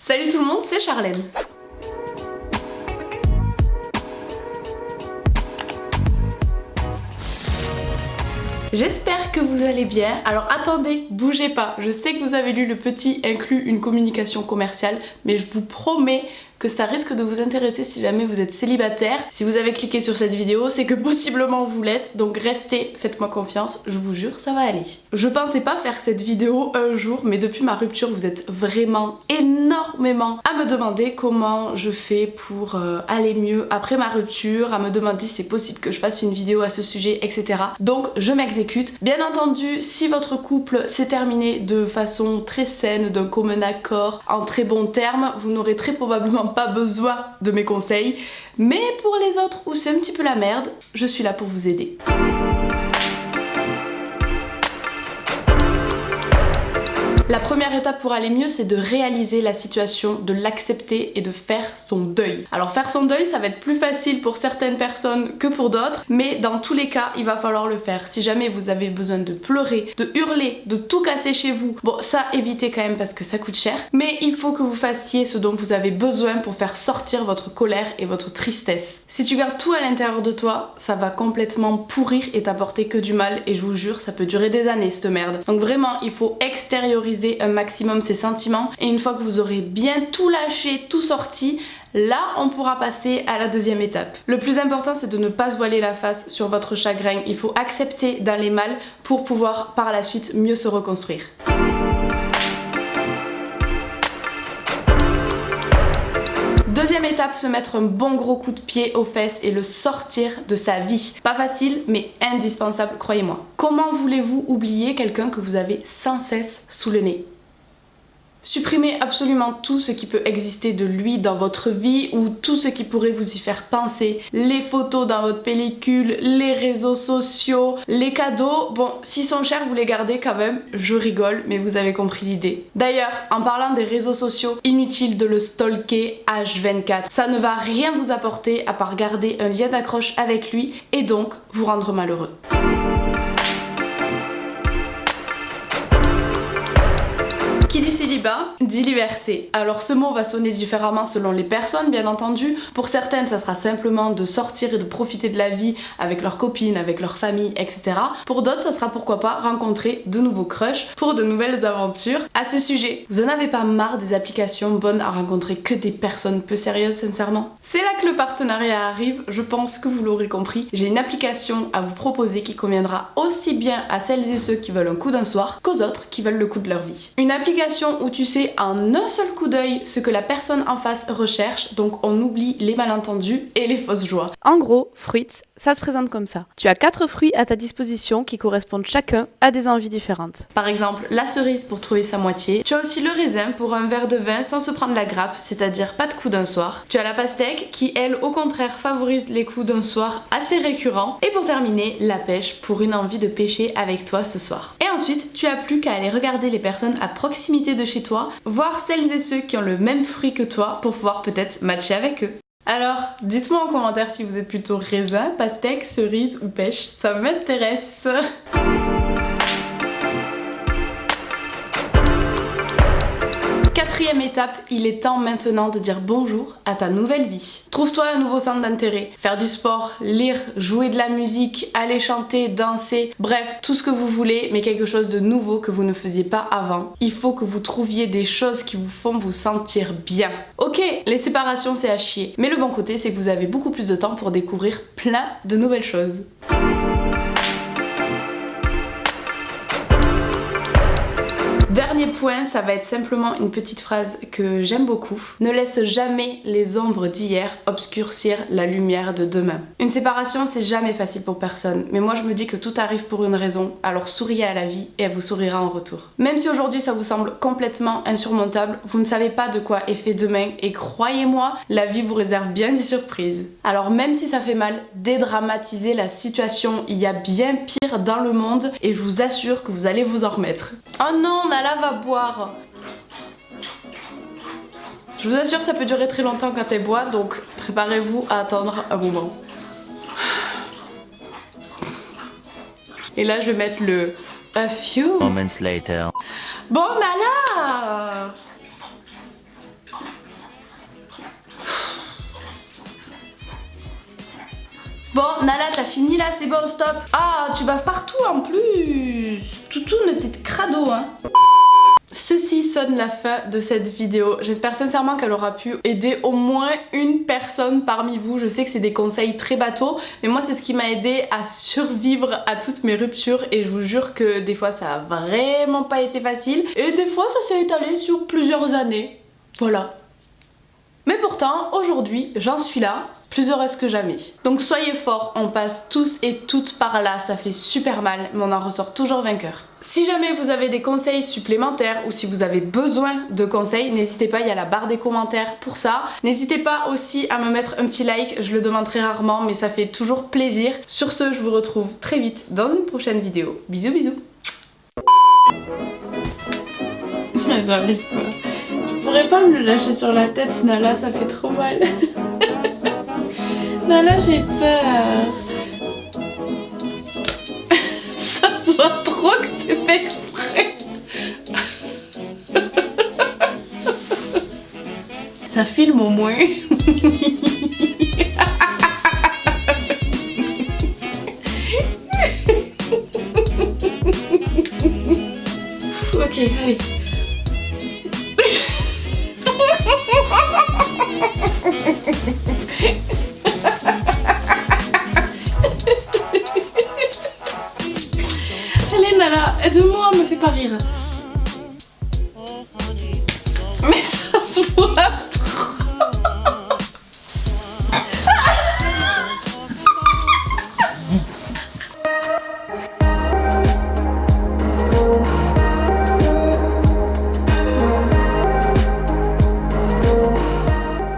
Salut tout le monde, c'est Charlène. J'espère que vous allez bien. Alors attendez, bougez pas. Je sais que vous avez lu le petit inclus une communication commerciale, mais je vous promets que ça risque de vous intéresser si jamais vous êtes célibataire. Si vous avez cliqué sur cette vidéo, c'est que possiblement vous l'êtes, donc restez, faites-moi confiance, je vous jure, ça va aller. Je pensais pas faire cette vidéo un jour, mais depuis ma rupture, vous êtes vraiment énormément à me demander comment je fais pour aller mieux après ma rupture, à me demander si c'est possible que je fasse une vidéo à ce sujet, etc. Donc je m'exécute. Bien entendu, si votre couple s'est terminé de façon très saine, d'un commun accord, en très bons termes, vous n'aurez très probablement pas besoin de mes conseils, mais pour les autres où c'est un petit peu la merde, je suis là pour vous aider. La première étape pour aller mieux, c'est de réaliser la situation, de l'accepter et de faire son deuil. Alors faire son deuil, ça va être plus facile pour certaines personnes que pour d'autres, mais dans tous les cas, il va falloir le faire. Si jamais vous avez besoin de pleurer, de hurler, de tout casser chez vous, bon ça évitez quand même parce que ça coûte cher, mais il faut que vous fassiez ce dont vous avez besoin pour faire sortir votre colère et votre tristesse. Si tu gardes tout à l'intérieur de toi, ça va complètement pourrir et t'apporter que du mal, et je vous jure, ça peut durer des années cette merde. Donc vraiment, il faut extérioriser un maximum ses sentiments, et une fois que vous aurez bien tout lâché, tout sorti, là on pourra passer à la deuxième étape. Le plus important, c'est de ne pas se voiler la face sur votre chagrin. Il faut accepter d'aller mal pour pouvoir par la suite mieux se reconstruire. Deuxième étape, se mettre un bon gros coup de pied aux fesses et le sortir de sa vie. Pas facile, mais indispensable, croyez-moi. Comment voulez-vous oublier quelqu'un que vous avez sans cesse sous le nez ? Supprimez absolument tout ce qui peut exister de lui dans votre vie ou tout ce qui pourrait vous y faire penser. Les photos dans votre pellicule, les réseaux sociaux, les cadeaux. Bon, s'ils sont chers, vous les gardez quand même. Je rigole, mais vous avez compris l'idée. D'ailleurs, en parlant des réseaux sociaux, inutile de le stalker H24. Ça ne va rien vous apporter à part garder un lien d'accroche avec lui et donc vous rendre malheureux. Qui dit célibat, dit liberté. Alors ce mot va sonner différemment selon les personnes, bien entendu. Pour certaines, ça sera simplement de sortir et de profiter de la vie avec leurs copines, avec leur famille, etc. Pour d'autres, ça sera pourquoi pas rencontrer de nouveaux crushs pour de nouvelles aventures. À ce sujet, vous en avez pas marre des applications bonnes à rencontrer que des personnes peu sérieuses, sincèrement? C'est là que le partenariat arrive, je pense que vous l'aurez compris. J'ai une application à vous proposer qui conviendra aussi bien à celles et ceux qui veulent un coup d'un soir qu'aux autres qui veulent le coup de leur vie. Une application où tu sais en un seul coup d'œil ce que la personne en face recherche, donc on oublie les malentendus et les fausses joies. En gros, Fruits, ça se présente comme ça. Tu as 4 fruits à ta disposition qui correspondent chacun à des envies différentes. Par exemple, la cerise pour trouver sa moitié. Tu as aussi le raisin pour un verre de vin sans se prendre la grappe, c'est-à-dire pas de coup d'un soir. Tu as la pastèque qui, elle, au contraire, favorise les coups d'un soir assez récurrents. Et pour terminer, la pêche pour une envie de pêcher avec toi ce soir. Et ensuite, tu as plus qu'à aller regarder les personnes à proximité de chez toi, voir celles et ceux qui ont le même fruit que toi pour pouvoir peut-être matcher avec eux. Alors, dites-moi en commentaire si vous êtes plutôt raisin, pastèque, cerise ou pêche, ça m'intéresse. Quatrième étape, il est temps maintenant de dire bonjour à ta nouvelle vie. Trouve-toi un nouveau centre d'intérêt, faire du sport, lire, jouer de la musique, aller chanter, danser, bref, tout ce que vous voulez, mais quelque chose de nouveau que vous ne faisiez pas avant. Il faut que vous trouviez des choses qui vous font vous sentir bien. Ok, les séparations c'est à chier, mais le bon côté c'est que vous avez beaucoup plus de temps pour découvrir plein de nouvelles choses. Dernier point, ça va être simplement une petite phrase que j'aime beaucoup. Ne laisse jamais les ombres d'hier obscurcir la lumière de demain. Une séparation, c'est jamais facile pour personne, mais moi je me dis que tout arrive pour une raison, alors souriez à la vie et elle vous sourira en retour. Même si aujourd'hui ça vous semble complètement insurmontable, vous ne savez pas de quoi est fait demain et croyez-moi, la vie vous réserve bien des surprises. Alors même si ça fait mal, dédramatisez la situation, il y a bien pire dans le monde et je vous assure que vous allez vous en remettre. Oh non, on a lave à boire. Je vous assure que ça peut durer très longtemps quand elle boit, donc préparez-vous à attendre un moment. Et là je vais mettre le a few moments later. Bon bah là Bon, Nala, t'as fini là, c'est bon, stop. Ah, tu baves partout en plus. Toutou, ne t'es crado, hein. Ceci sonne la fin de cette vidéo. J'espère sincèrement qu'elle aura pu aider au moins une personne parmi vous. Je sais que c'est des conseils très bateaux, mais moi c'est ce qui m'a aidé à survivre à toutes mes ruptures et je vous jure que des fois ça a vraiment pas été facile et des fois ça s'est étalé sur plusieurs années. Voilà. Mais pourtant, aujourd'hui, j'en suis là, plus heureuse que jamais. Donc soyez forts, on passe tous et toutes par là, ça fait super mal, mais on en ressort toujours vainqueur. Si jamais vous avez des conseils supplémentaires ou si vous avez besoin de conseils, n'hésitez pas, il y a la barre des commentaires pour ça. N'hésitez pas aussi à me mettre un petit like, je le demande très rarement, mais ça fait toujours plaisir. Sur ce, je vous retrouve très vite dans une prochaine vidéo. Bisous bisous. J'arrive pas. Je pourrais pas me le lâcher sur la tête, Nala, ça fait trop mal. Nala, j'ai peur. Ça se voit trop que c'est fait exprès. Ça filme au moins.